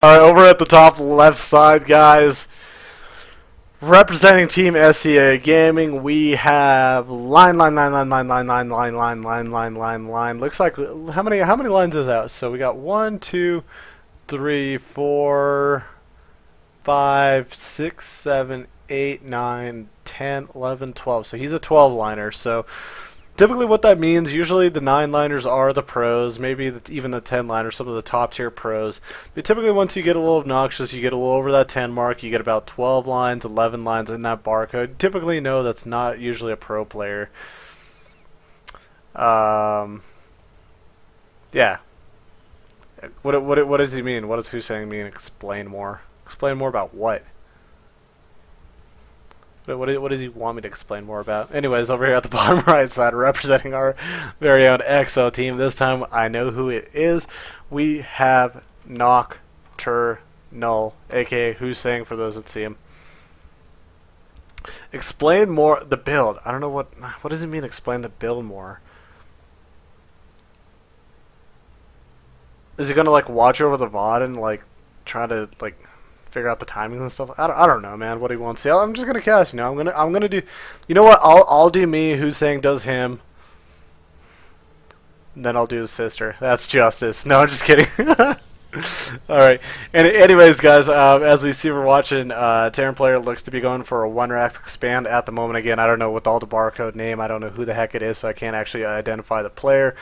Alright, over at the top left side, guys, representing Team SCA Gaming, we have line. Looks like how many lines is that? So we got 1, 2, 3, 4, 5, 6, 7, 8, 9, 10, 11, 12. So he's a 12 liner. So typically what that means, usually the 9-liners are the pros, maybe even the 10-liners, some of the top tier pros. But typically once you get a little obnoxious, you get a little over that 10 mark, you get about 12 lines, 11 lines in that barcode. Typically, no, that's not usually a pro player. Yeah. What does he mean? What does Hussein mean? Explain more. Explain more about what? What does he want me to explain more about? Anyways, over here at the bottom right side, representing our very own EXO team. This time, I know who it is. We have Nocturnal, aka Hussein, for those that see him. Explain more the build. I don't know what does it mean. Explain the build more. Is he gonna like watch over the VOD and like try to like figure out the timings and stuff? I don't know, man. What he wants. See, I'm just gonna cast. You know, I'm gonna do. You know what? I'll do me. Hussein does him. And then I'll do his sister. That's justice. No, I'm just kidding. All right. Anyways, guys, as we see, we're watching. Terran player looks to be going for a 1-rack expand at the moment. Again, I don't know with all the barcode name. I don't know who the heck it is, so I can't actually identify the player.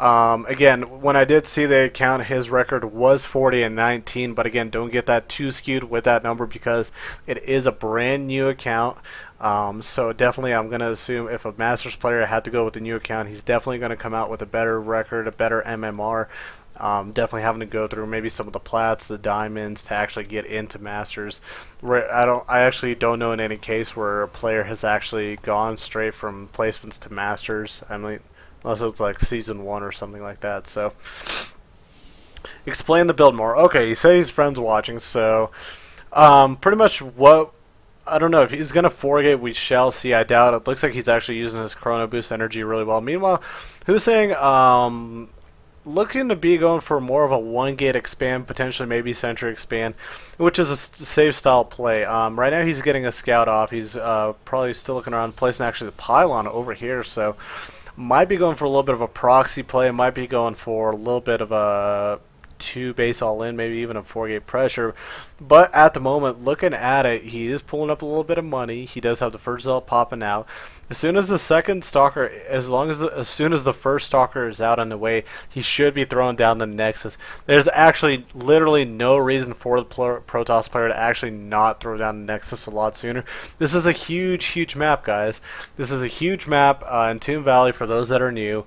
Again, when I did see the account, his record was 40-19, but again, don't get that too skewed with that number because it is a brand new account. So definitely I'm going to assume if a Masters player had to go with the new account, he's definitely going to come out with a better record, a better MMR. Definitely having to go through maybe some of the plats, the diamonds to actually get into Masters. I actually don't know in any case where a player has actually gone straight from placements to Masters. I mean, unless it's like season 1 or something like that. So, explain the build more. Okay, you say his friends watching, so pretty much what. I don't know if he's gonna 4-gate. We shall see. I doubt it. Looks like he's actually using his Chrono Boost energy really well. Meanwhile, who's saying looking to be going for more of a 1-gate expand, potentially maybe Sentry expand, which is a safe style play. Right now he's getting a scout off. He's probably still looking around, placing actually the pylon over here. So. Might be going for a little bit of a proxy play, might be going for a little bit of a 2 base all in, maybe even a 4-gate pressure. But at the moment, looking at it, he is pulling up a little bit of money. He does have the first zealot popping out. As soon as the second stalker, as soon as the first stalker is out on the way, he should be throwing down the Nexus. There's actually literally no reason for the Protoss player to actually not throw down the Nexus a lot sooner. This is a huge map, guys. This is a huge map in Tomb Valley for those that are new.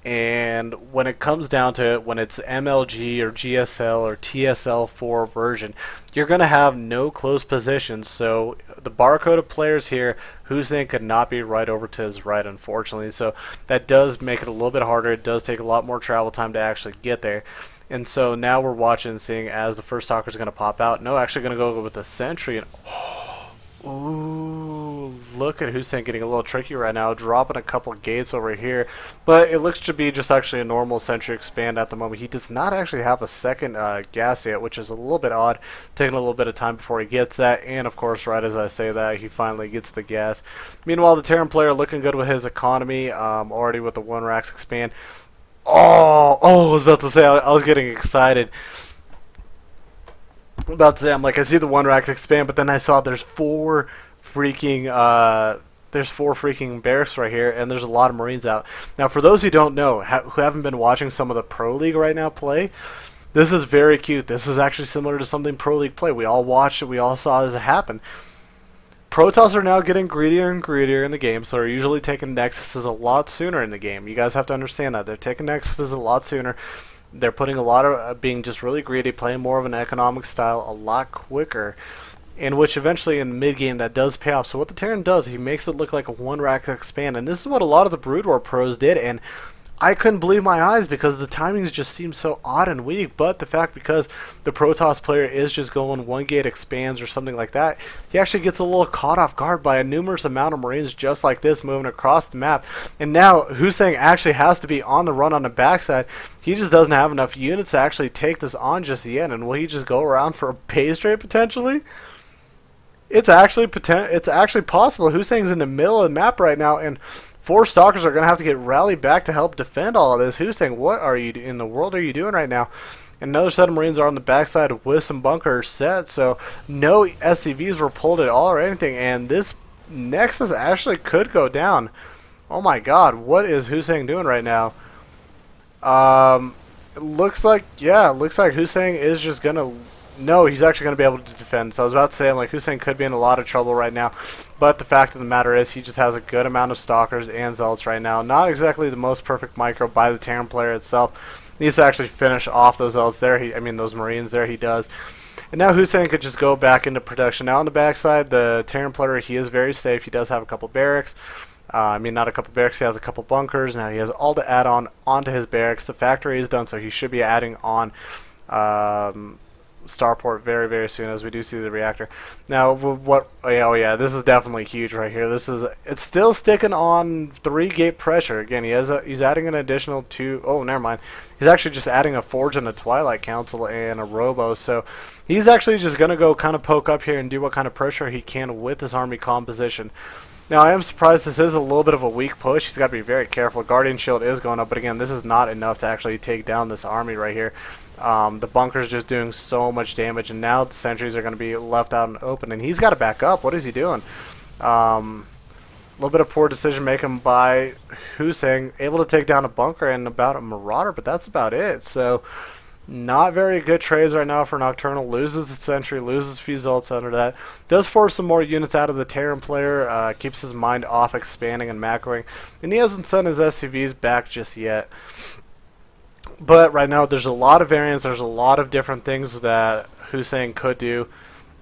And when it comes down to it, when it's MLG or GSL or TSL4 version, you're going to have no close positions. So the barcode of players here, Hussein could not be right over to his right, unfortunately. So that does make it a little bit harder. It does take a lot more travel time to actually get there. And so now we're watching, seeing as the first stalker is going to pop out. No, actually going to go with the Sentry. And ooh, look at Hussein getting a little tricky right now, dropping a couple gates over here. But it looks to be just actually a normal Sentry expand at the moment. He does not actually have a second gas yet, which is a little bit odd, taking a little bit of time before he gets that. And of course, right as I say that, he finally gets the gas. Meanwhile, the Terran player looking good with his economy, already with the 1-racks expand. Oh, I was about to say, I was getting excited. About to say, I'm like, I see the 1-rack expand, but then I saw there's four freaking barracks right here, and there's a lot of Marines out. Now, for those who don't know, who haven't been watching some of the Pro League right now play, this is very cute. This is actually similar to something Pro League play. We all watched it. We all saw it as it happened. Protoss are now getting greedier and greedier in the game, so they're usually taking Nexuses a lot sooner in the game. You guys have to understand that. They're taking Nexuses a lot sooner. They're putting a lot of being just really greedy, playing more of an economic style a lot quicker, in which eventually in the mid game that does pay off. So what the Terran does, he makes it look like a 1-rack expand, and this is what a lot of the Brood War pros did. And I couldn't believe my eyes because the timings just seemed so odd and weak. But the fact because the Protoss player is just going one gate expands or something like that, he actually gets a little caught off guard by a numerous amount of Marines just like this moving across the map. And now Hussein actually has to be on the run on the backside. He just doesn't have enough units to actually take this on just yet. And will he just go around for a base trade potentially? It's actually possible. Hussein's in the middle of the map right now, and 4 Stalkers are going to have to get rallied back to help defend all of this. Hussein, what are you in the world are you doing right now? Another set of Marines are on the backside with some bunkers set, so no SCVs were pulled at all or anything, and this Nexus actually could go down. Oh my god, what is Hussein doing right now? It looks like Hussein is just going to... No, he's actually going to be able to defend. So I was about to say, I'm like, Hussein could be in a lot of trouble right now. But the fact of the matter is, he just has a good amount of Stalkers and Zealots right now. Not exactly the most perfect micro by the Terran player itself. He needs to actually finish off those Zealots there. Those Marines there, he does. And now Hussein could just go back into production. Now on the backside, the Terran player, he is very safe. He does have a couple barracks. Not a couple barracks, he has a couple bunkers. Now he has all the add-on onto his barracks. The factory is done, so he should be adding on... starport very, very soon, as we do see the reactor. Now, oh yeah, this is definitely huge right here. It's still sticking on 3 gate pressure. Again, he's adding an additional 2. Oh, never mind. He's actually just adding a Forge and a Twilight Council and a Robo. So he's actually just gonna go kind of poke up here and do what kind of pressure he can with his army composition. Now, I am surprised this is a little bit of a weak push. He's got to be very careful. Guardian Shield is going up, but again, this is not enough to actually take down this army right here. The bunker's just doing so much damage, and now the sentries are going to be left out and open, and he's got to back up. What is he doing? A little bit of poor decision making by Hussein, able to take down a bunker and about a Marauder, but that's about it. So, not very good trades right now for Nocturnal. Loses the sentry, loses a few Zealots under that. Does force some more units out of the Terran player, keeps his mind off expanding and macroing, and he hasn't sent his SCVs back just yet. But right now, there's a lot of variants. There's a lot of different things that Hussein could do.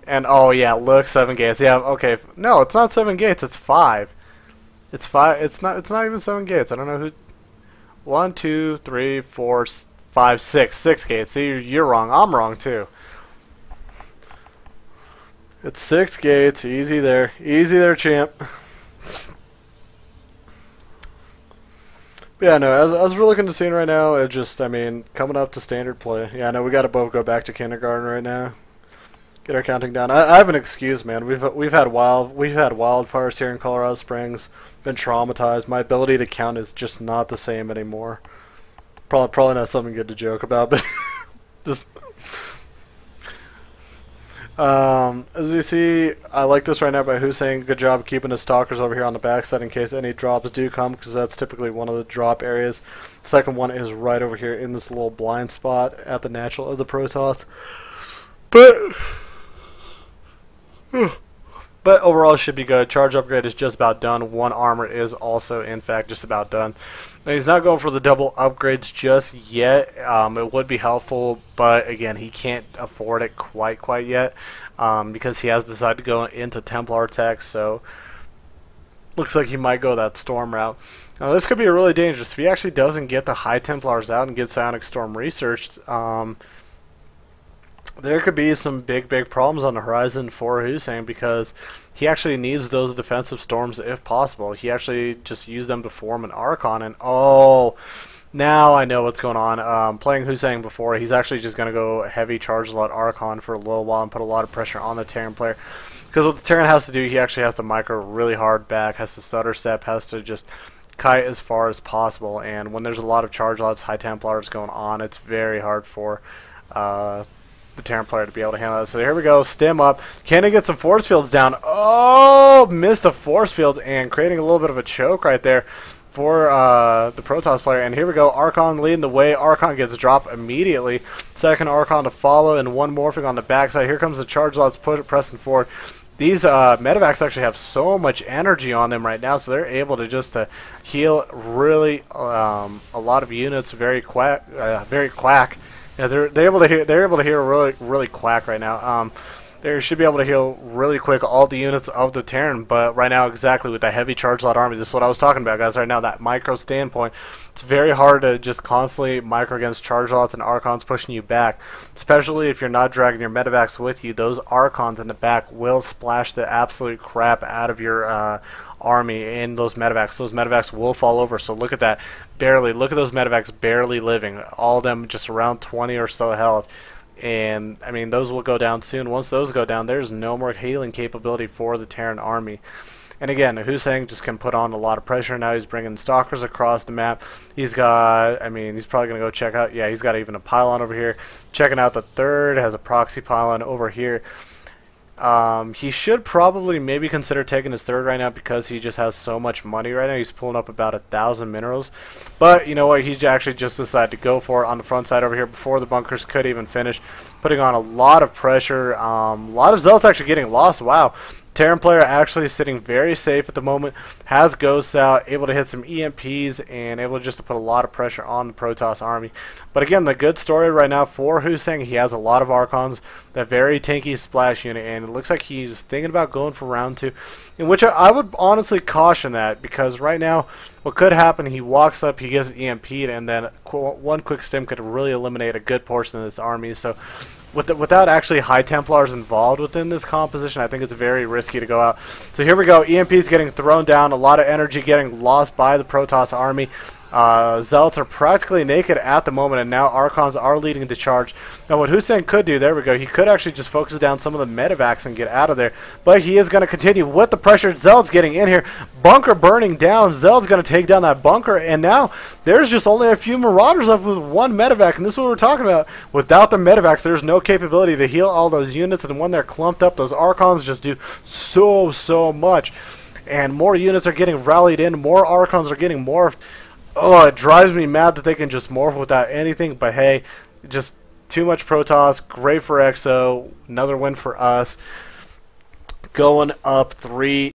And oh yeah, look, 7 gates. Yeah, okay. No, it's not 7 gates. It's 5. It's 5. It's not even 7 gates. I don't know who. 1, 2, 3, 4, 5, 6. 6 gates. See, you're wrong. I'm wrong too. It's 6 gates. Easy there. Easy there, champ. Yeah, no, as we're looking at the scene right now, it just, coming up to standard play. Yeah, no, we got to both go back to kindergarten right now. Get our counting down. I have an excuse, man. We've had wildfires here in Colorado Springs. Been traumatized. My ability to count is just not the same anymore. Probably not something good to joke about, but just... as you see, I like this right now by Hussein. Good job keeping his Stalkers over here on the backside in case any drops do come, because that's typically one of the drop areas. Second one is right over here in this little blind spot at the natural of the Protoss. But overall, it should be good. Charge upgrade is just about done. 1 armor is also, in fact, just about done. Now, he's not going for the double upgrades just yet. It would be helpful, but again, he can't afford it quite yet because he has decided to go into Templar tech. So, looks like he might go that Storm route. Now, this could be really dangerous if he actually doesn't get the High Templars out and get Psionic Storm researched. There could be some big problems on the horizon for Hussein because he actually needs those defensive storms if possible. He actually just used them to form an Archon, and oh, now I know what's going on. Playing Hussein before, he's actually just going to go heavy charge lot Archon for a little while and put a lot of pressure on the Terran player. Because what the Terran has to do, he actually has to micro really hard back, has to stutter step, has to just kite as far as possible. And when there's a lot of charge lots, High Templars going on, it's very hard for the Terran player to be able to handle that. So here we go, stem up. Can he get some force fields down? Oh, missed the force fields and creating a little bit of a choke right there for the Protoss player. And here we go, Archon leading the way. Archon gets dropped immediately. Second Archon to follow and 1 morphing on the backside. Here comes the charge lots pressing forward. These medevacs actually have so much energy on them right now, so they're able to just heal really a lot of units very quack. Yeah, they're able to hear really quack right now. They should be able to heal really quick all the units of the Terran, but right now, exactly with that heavy charge lot army, this is what I was talking about, guys. Right now, that micro standpoint, it's very hard to just constantly micro against charge lots and Archons pushing you back, especially if you're not dragging your medevacs with you. Those Archons in the back will splash the absolute crap out of your army in those medevacs. Those medevacs will fall over, so look at that. Barely. Look at those medevacs barely living. All of them just around 20 or so health. And I mean, those will go down soon. Once those go down, there's no more healing capability for the Terran army. And again, Hussein just can put on a lot of pressure now. He's bringing stalkers across the map. He's got, I mean, he's probably going to go check out, yeah, he's got even a pylon over here. Checking out the third, has a proxy pylon over here. He should probably maybe consider taking his third right now because he just has so much money right now. He's pulling up about 1,000 minerals. But you know what? He actually just decided to go for it on the front side over here before the bunkers could even finish, putting on a lot of pressure. A lot of zealots actually getting lost. Wow. Terran player actually sitting very safe at the moment, has ghosts out, able to hit some EMPs, and able just to put a lot of pressure on the Protoss army. But again, the good story right now for Hussein, he has a lot of Archons, that very tanky splash unit, and it looks like he's thinking about going for round 2, in which I would honestly caution that, because right now, what could happen, he walks up, he gets EMP'd, and then one quick stim could really eliminate a good portion of this army. So without actually High Templars involved within this composition, I think it's very risky to go out. So here we go. EMP's getting thrown down. A lot of energy getting lost by the Protoss army. Zealots are practically naked at the moment, and now Archons are leading the charge. Now what Hussein could do, there we go, he could actually just focus down some of the medevacs and get out of there. But he is going to continue with the pressure. Zealot's getting in here. Bunker burning down. Zealot's going to take down that bunker, and now there's just only a few Marauders left with one medevac, and this is what we're talking about. Without the medevacs, there's no capability to heal all those units, and when they're clumped up, those Archons just do so much. And more units are getting rallied in. More Archons are getting morphed. Oh, it drives me mad that they can just morph without anything, but hey, just too much Protoss. Great for EXO. Another win for us. Going up 3.